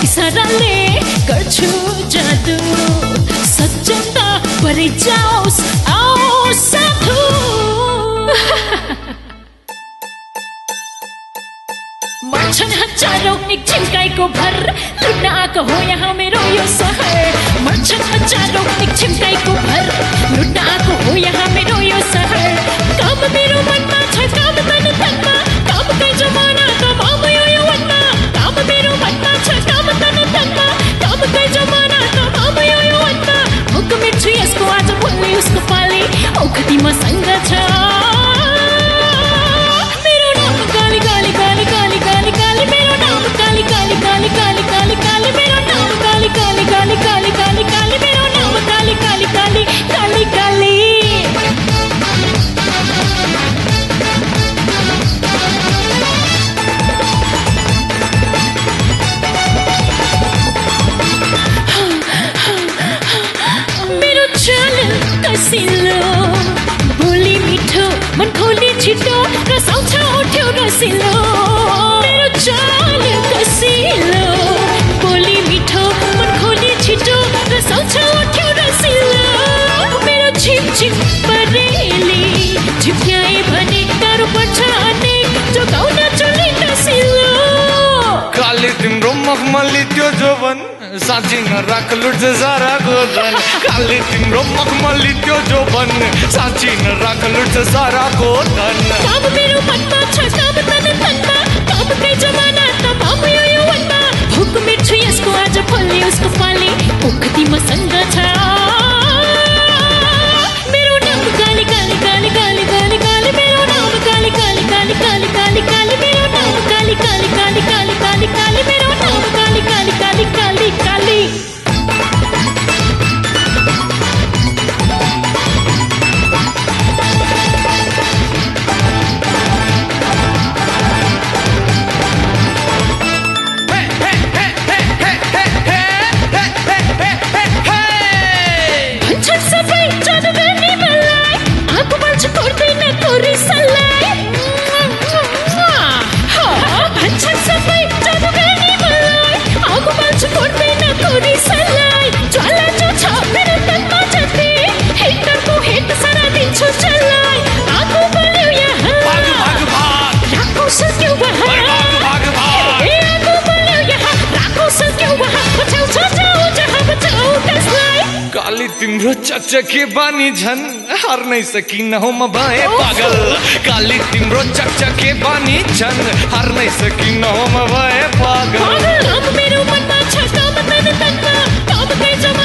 इसाराले गर्छु जादु सज्जनता भरि जाओस् आओ साधु मर्छन् हजारौं एक छिम्काइको भर लुट्न आएको हो यहाँ मेरो यो सहर मर्छन् हजारौं एक छिम्काइको भर लुट्न आएको हो यहाँ मेरो यो सहर काम मेरो मनमा छ काम तन तनमा कामकै जमाना कमाम यो यौवनमा काम मेरो मनमा छ काम तन तनमा कामकै जमाना कमाम यो यौवनमा भोक मिर्छु यसको आज भोलि उसको पाली औखती मसँग छ बोली मिठो मन खोली छिटो रसाउँछ उठ्यो रसिलो मेरो चाल कसिलो बोली मिठो मन खोली छिटो रसाउँछ उठ्यो रसिलो मेरो छिप छिप परेली झिप्याए भने गाह्रो पर्छ अनेक जोगाउन चुली रसिलो काली तिम्रो मखमली त्यो जोवन साँच्ची नराख लुट्छ साराको धन काली तिम्रो मखमली त्यो जोवन साँच्ची नराख लुट्छ साराको धन काम मेरो मनमा छ काम तन तनमा कामकै जमाना तमाम यो यौवनमा भोक मिर्छु यसको आज भोलि उसको पाली उखती मसँग छ मेरो नाम काली काली काली काली काली काली मेरो नाम काली काली काली काली काली काली मेरो नाम काली काली काली काली काली काली मेरो नाम काली काली काली काली काली तिम्रो चकचके बानी झन् हार्नै सकिन हो म भए पागल काली तिम्रो चकचके बानी झन् हार्नै सकिन हो म भए पागल मेरो मनमा छ काम तन तनमा कामकै जमाना